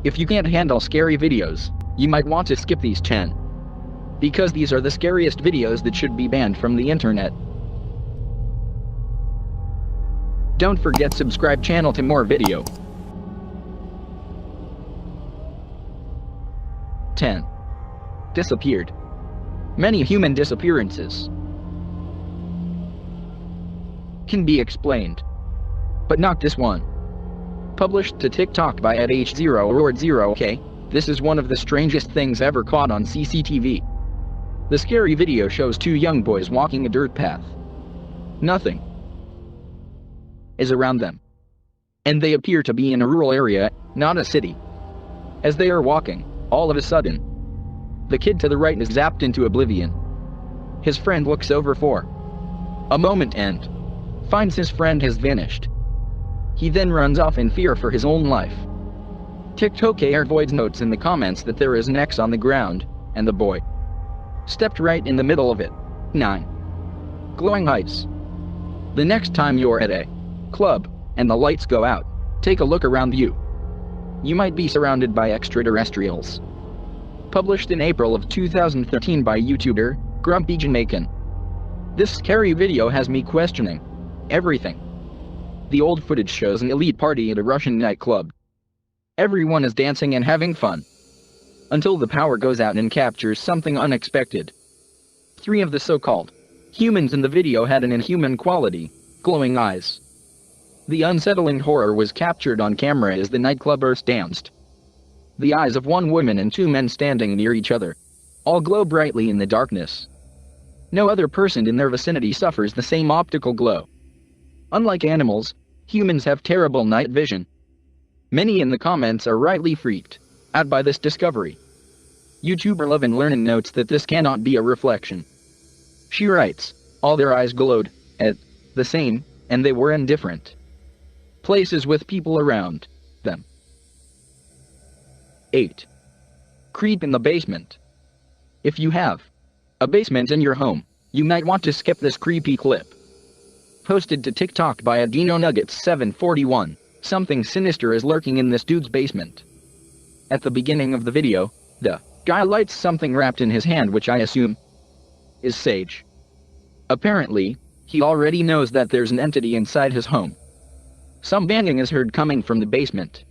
If you can't handle scary videos, you might want to skip these 10. Because these are the scariest videos that should be banned from the internet. Don't forget subscribe channel to more video. 10. Disappeared. Many human disappearances can be explained, but not this one. Published to TikTok by @H0Lord0K, this is one of the strangest things ever caught on CCTV. The scary video shows two young boys walking a dirt path. Nothing is around them, and they appear to be in a rural area, not a city. As they are walking, all of a sudden, the kid to the right is zapped into oblivion. His friend looks over for a moment and finds his friend has vanished. He then runs off in fear for his own life. TikToker voids notes in the comments that there is an X on the ground, and the boy stepped right in the middle of it. 9. Glowing eyes. The next time you're at a club, and the lights go out, take a look around you. You might be surrounded by extraterrestrials. Published in April of 2013 by YouTuber, Grumpy Jamaican. This scary video has me questioning everything. The old footage shows an elite party at a Russian nightclub. Everyone is dancing and having fun, until the power goes out and captures something unexpected. 3 of the so-called humans in the video had an inhuman quality, glowing eyes. The unsettling horror was captured on camera as the nightclubbers danced. The eyes of one woman and 2 men standing near each other all glow brightly in the darkness. No other person in their vicinity suffers the same optical glow. Unlike animals, humans have terrible night vision. Many in the comments are rightly freaked out by this discovery. YouTuber Love and Learnin notes that this cannot be a reflection. She writes, all their eyes glowed at the same, and they were in different places with people around them. 8. Creep in the basement. If you have a basement in your home, you might want to skip this creepy clip. Posted to TikTok by AdinoNuggets741, something sinister is lurking in this dude's basement. At the beginning of the video, the guy lights something wrapped in his hand, which I assume is sage. Apparently, he already knows that there's an entity inside his home. Some banging is heard coming from the basement.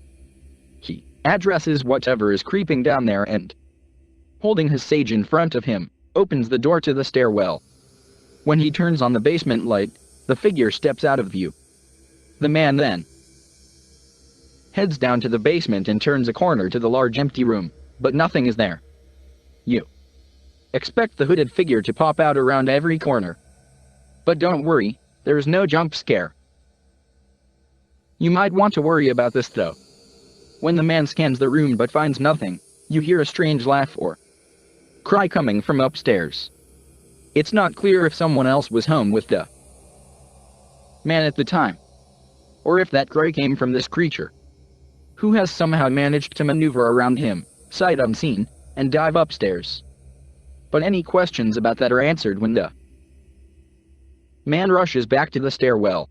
He addresses whatever is creeping down there and, holding his sage in front of him, opens the door to the stairwell. When he turns on the basement light, the figure steps out of view. The man then heads down to the basement and turns a corner to the large empty room, but nothing is there. You expect the hooded figure to pop out around every corner. But don't worry, there is no jump scare. You might want to worry about this though. When the man scans the room but finds nothing, you hear a strange laugh or cry coming from upstairs. It's not clear if someone else was home with the man at the time, or if that cry came from this creature, who has somehow managed to maneuver around him, sight unseen, and dive upstairs. But any questions about that are answered when the man rushes back to the stairwell,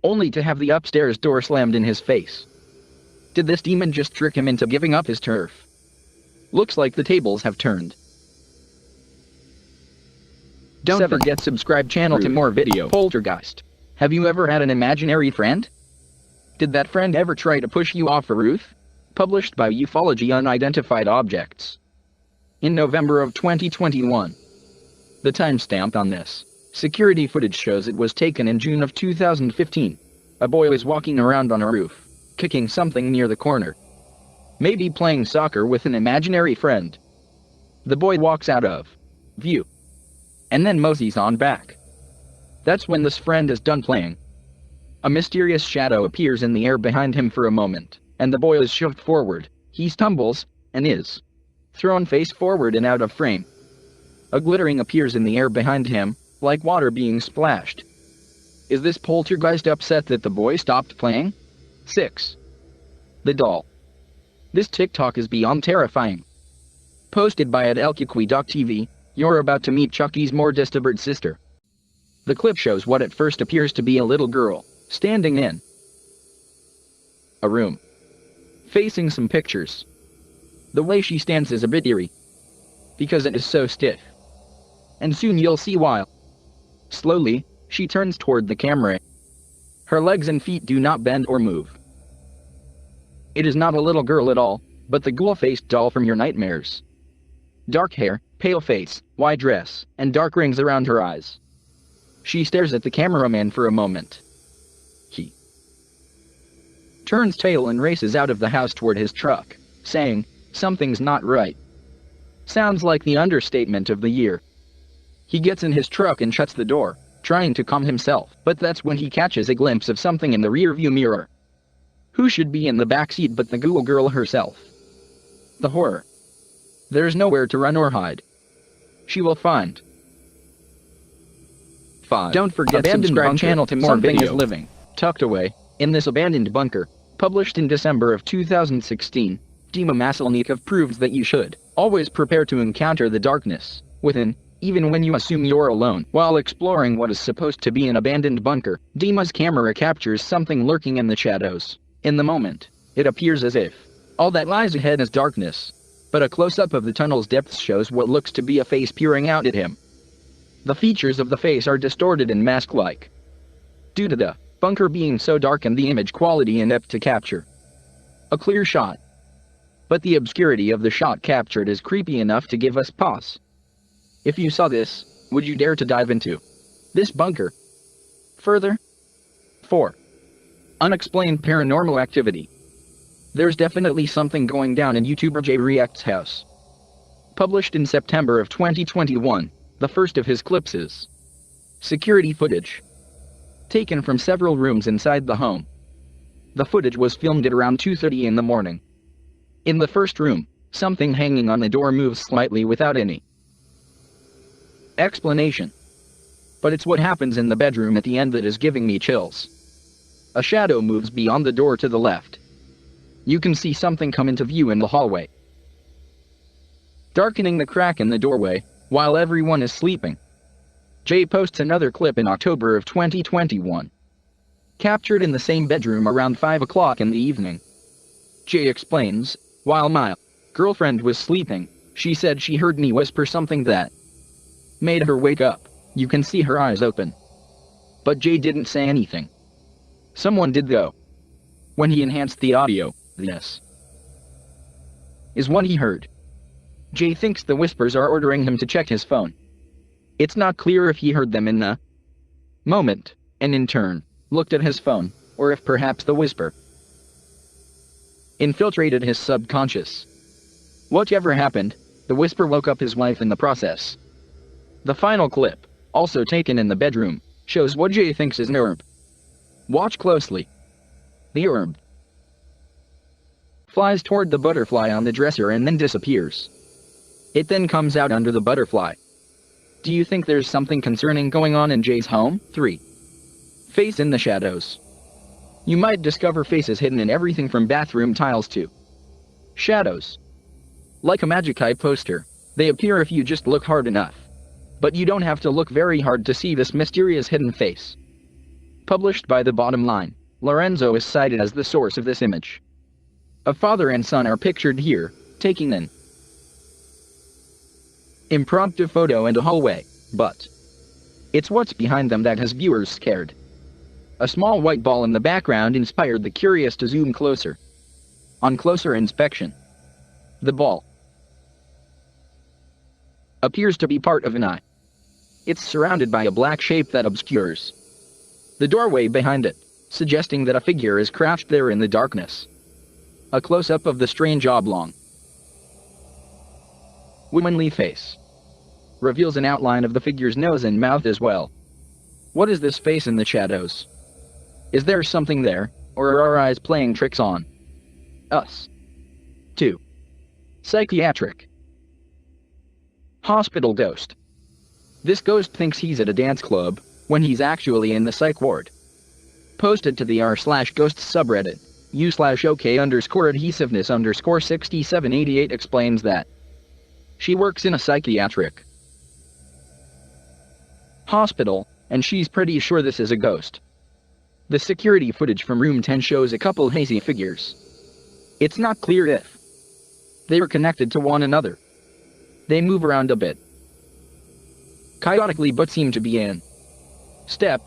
only to have the upstairs door slammed in his face. Did this demon just trick him into giving up his turf? Looks like the tables have turned. Don't forget subscribe channel to more video. Poltergeist. Have you ever had an imaginary friend? Did that friend ever try to push you off a roof? Published by Ufology Unidentified Objects. In November of 2021. The timestamp on this security footage shows it was taken in June of 2015. A boy is walking around on a roof, kicking something near the corner. Maybe playing soccer with an imaginary friend. The boy walks out of view, and then moseys on back. That's when this friend is done playing. A mysterious shadow appears in the air behind him for a moment, and the boy is shoved forward. He stumbles, and is thrown face forward and out of frame. A glittering appears in the air behind him, like water being splashed. Is this poltergeist upset that the boy stopped playing? 6. The doll. This TikTok is beyond terrifying. Posted by @elkukui.tv, you're about to meet Chucky's more distant sister. The clip shows what at first appears to be a little girl, standing in a room. facing some pictures. The way she stands is a bit eerie, because it is so stiff. And soon you'll see why. Slowly, she turns toward the camera. Her legs and feet do not bend or move. It is not a little girl at all, but the ghoul-faced doll from your nightmares. Dark hair, pale face, wide dress, and dark rings around her eyes. She stares at the cameraman for a moment. He turns tail and races out of the house toward his truck, saying, "Something's not right." Sounds like the understatement of the year. He gets in his truck and shuts the door, trying to calm himself, but that's when he catches a glimpse of something in the rearview mirror. Who should be in the backseat but the ghoul girl herself? The horror. There's nowhere to run or hide. She will find. 5. Don't forget to subscribe channel to more videos. Something is living, tucked away, in this abandoned bunker. Published in December of 2016, Dima Masalnikov proves that you should always prepare to encounter the darkness within, even when you assume you're alone. While exploring what is supposed to be an abandoned bunker, Dima's camera captures something lurking in the shadows. In the moment, it appears as if all that lies ahead is darkness, but a close-up of the tunnel's depths shows what looks to be a face peering out at him. The features of the face are distorted and mask-like, due to the bunker being so dark and the image quality inept to capture a clear shot. But the obscurity of the shot captured is creepy enough to give us pause. If you saw this, would you dare to dive into this bunker further? 4. Unexplained paranormal activity. There's definitely something going down in YouTuber J React's house. Published in September of 2021, the first of his clips is security footage, taken from several rooms inside the home. The footage was filmed at around 2:30 in the morning. In the first room, something hanging on the door moves slightly without any explanation. But it's what happens in the bedroom at the end that is giving me chills. A shadow moves beyond the door to the left. You can see something come into view in the hallway, darkening the crack in the doorway, while everyone is sleeping. Jay posts another clip in October of 2021. Captured in the same bedroom around 5 o'clock in the evening. Jay explains, "While my girlfriend was sleeping, she said she heard me whisper something that made her wake up. You can see her eyes open. But Jay didn't say anything. Someone did though. When he enhanced the audio, this is what he heard." Jay thinks the whispers are ordering him to check his phone. It's not clear if he heard them in the moment, and in turn, looked at his phone, or if perhaps the whisper infiltrated his subconscious. Whatever happened, the whisper woke up his wife in the process. The final clip, also taken in the bedroom, shows what Jay thinks is an orb. Watch closely. The orb flies toward the butterfly on the dresser and then disappears. It then comes out under the butterfly. Do you think there's something concerning going on in Jay's home? 3. Face in the shadows. You might discover faces hidden in everything from bathroom tiles to shadows. Like a Magic Eye poster, they appear if you just look hard enough. But you don't have to look very hard to see this mysterious hidden face. Published by The Bottom Line, Lorenzo is cited as the source of this image. A father and son are pictured here, taking an impromptu photo in a hallway, but it's what's behind them that has viewers scared. A small white ball in the background inspired the curious to zoom closer. On closer inspection, the ball appears to be part of an eye. It's surrounded by a black shape that obscures the doorway behind it, suggesting that a figure is crouched there in the darkness. A close-up of the strange oblong, womanly face reveals an outline of the figure's nose and mouth as well. What is this face in the shadows? Is there something there, or are our eyes playing tricks on us? 2. Psychiatric hospital ghost. This ghost thinks he's at a dance club, when he's actually in the psych ward. Posted to the r/ghosts subreddit, u/ok_adhesiveness_6788 explains that she works in a psychiatric hospital, and she's pretty sure this is a ghost. The security footage from room 10 shows a couple hazy figures It's not clear if they are connected to one another. They move around a bit, chaotically, but seem to be in step.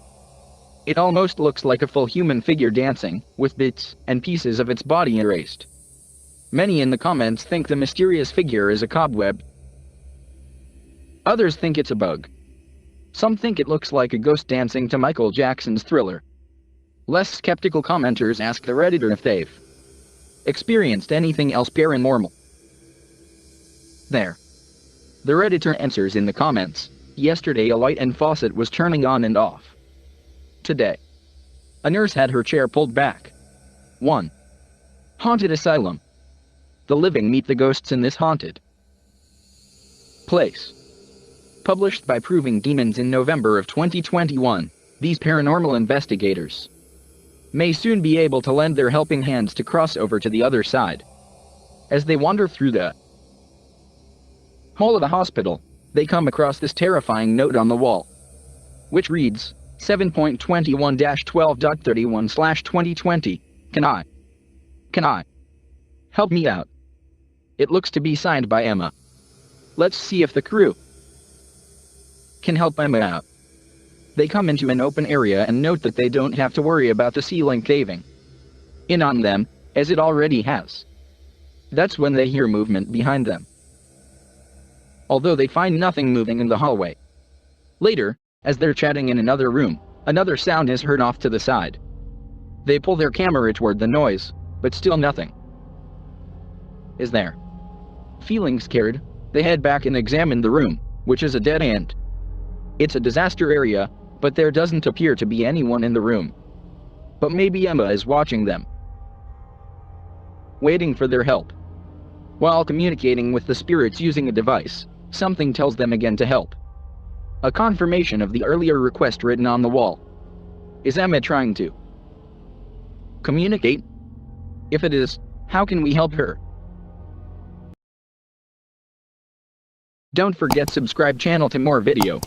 It almost looks like a full human figure dancing, with bits and pieces of its body erased. Many in the comments think the mysterious figure is a cobweb. Others think it's a bug. Some think it looks like a ghost dancing to Michael Jackson's Thriller. Less skeptical commenters ask the Redditor if they've experienced anything else paranormal. There. The Redditor answers in the comments. Yesterday a light and faucet was turning on and off. Today, a nurse had her chair pulled back. 1. Haunted asylum. The living meet the ghosts in this haunted place. Published by Proving Demons in November of 2021, these paranormal investigators may soon be able to lend their helping hands to cross over to the other side. As they wander through the hall of the hospital, they come across this terrifying note on the wall, which reads, 7.21-12.31/2020, Can I help me out? It looks to be signed by Emma. Let's see if the crew can help Emma out. They come into an open area and note that they don't have to worry about the ceiling caving in on them, as it already has. That's when they hear movement behind them, although they find nothing moving in the hallway. Later, as they're chatting in another room, another sound is heard off to the side. They pull their camera toward the noise, but still nothing is there. Feeling scared, they head back and examine the room, which is a dead end. It's a disaster area, but there doesn't appear to be anyone in the room. But maybe Emma is watching them, waiting for their help. While communicating with the spirits using a device, something tells them again to help. A confirmation of the earlier request written on the wall. Is Emma trying to communicate? If it is, how can we help her? Don't forget subscribe channel to more video.